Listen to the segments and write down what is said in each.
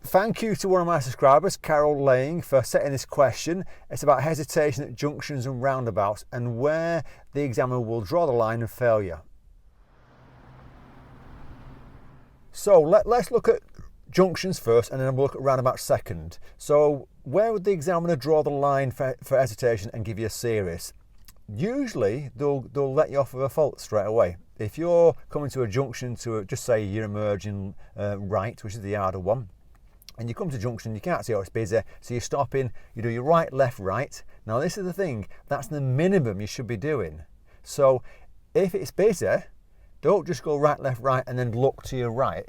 thank you to one of my subscribers, Carol Lang, for setting this question. It's about hesitation at junctions and roundabouts and where the examiner will draw the line of failure. So let's look at junctions first and then we'll look at roundabouts second. So where would the examiner draw the line for hesitation and give you a serious? Usually they'll let you off with a fault straight away. If you're coming to a junction to just say you're emerging right, which is the harder one, and you come to junction, you can't see how it's busy, so you're stopping, you do your right, left, right. Now this is the thing, that's the minimum you should be doing. So if it's busy, don't just go right, left, right and then look to your right.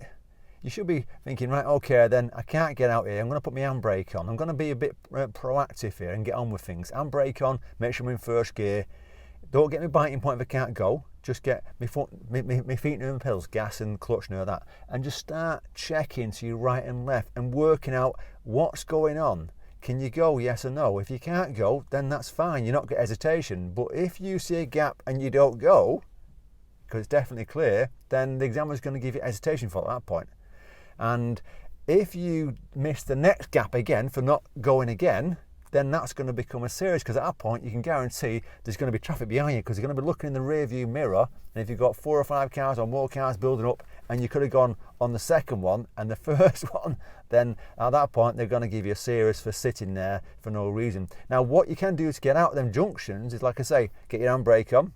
You should be thinking, right, okay, then I can't get out here, I'm going to put my handbrake on. I'm going to be a bit proactive here and get on with things. Handbrake on, make sure I'm in first gear. Don't get me biting point if I can't go. Just get my feet near the pedals, gas and clutch near that. And just start checking to your right and left and working out what's going on. Can you go, yes or no? If you can't go, then that's fine. You're not got hesitation. But if you see a gap and you don't go, because it's definitely clear, then the examiner's going to give you hesitation for at that point. And if you miss the next gap again for not going again, then that's going to become a serious, because at that point you can guarantee there's going to be traffic behind you, because you're going to be looking in the rear view mirror, and if you've got 4 or 5 cars or more cars building up and you could have gone on the second one and the first one, then at that point they're going to give you a serious for sitting there for no reason. Now what you can do to get out of them junctions is, like I say, get your handbrake on,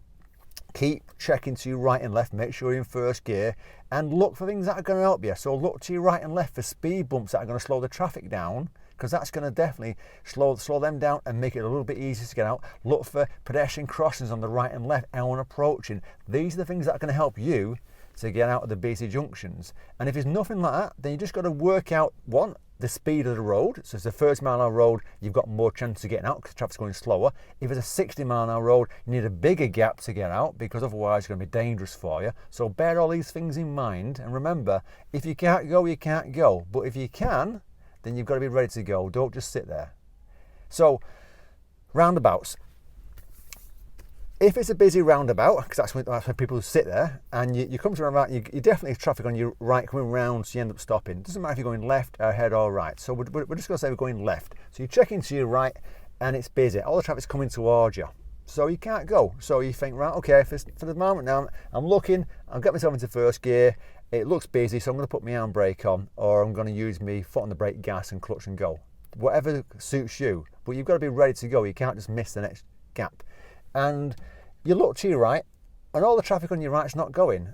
keep checking to your right and left, make sure you're in first gear, and look for things that are going to help you. So look to your right and left for speed bumps that are going to slow the traffic down, because that's going to definitely slow them down and make it a little bit easier to get out. Look for pedestrian crossings on the right and left and when approaching. These are the things that are going to help you to get out of the busy junctions. And if there's nothing like that, then you just got to work out, one, the speed of the road. So if it's a 30 mile an hour road, you've got more chance of getting out because traffic's going slower. If it's a 60 mile an hour road, you need a bigger gap to get out, because otherwise it's going to be dangerous for you. So bear all these things in mind, and remember, if you can't go, you can't go. But if you can, then you've got to be ready to go. Don't just sit there. So roundabouts. If it's a busy roundabout, because that's when people sit there, and you come to a roundabout, you definitely have traffic on your right coming round, so you end up stopping. It doesn't matter if you're going left, ahead or right. So we're just going to say we're going left. So you check into your right and it's busy. All the traffic's coming towards you. So you can't go. So you think, right, okay, for the moment now, I'm looking, I'll get myself into first gear. It looks busy, so I'm going to put my handbrake on, or I'm going to use my foot on the brake, gas and clutch and go. Whatever suits you. But you've got to be ready to go. You can't just miss the next gap. And you look to your right, and all the traffic on your right's not going.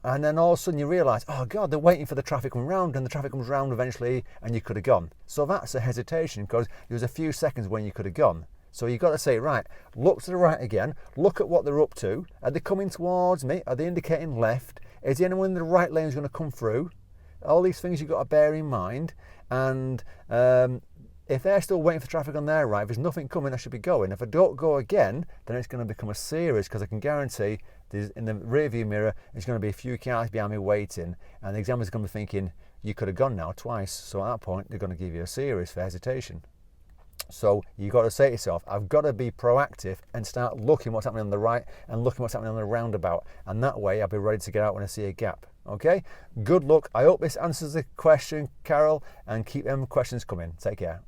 And then all of a sudden you realise, oh God, they're waiting for the traffic to come round, and the traffic comes round eventually, and you could have gone. So that's a hesitation, because there was a few seconds when you could have gone. So you've got to say, right, look to the right again, look at what they're up to. Are they coming towards me? Are they indicating left? Is there anyone in the right lane who's going to come through? All these things you've got to bear in mind. And if they're still waiting for traffic on their right, if there's nothing coming, I should be going. If I don't go again, then it's going to become a series, because I can guarantee there's, in the rear view mirror, there's going to be a few cars behind me waiting, and the examiner's going to be thinking, you could have gone now twice. So at that point, they're going to give you a series for hesitation. So you've got to say to yourself, I've got to be proactive and start looking what's happening on the right and looking what's happening on the roundabout. And that way I'll be ready to get out when I see a gap. Okay? Good luck. I hope this answers the question, Carol, and keep them questions coming. Take care.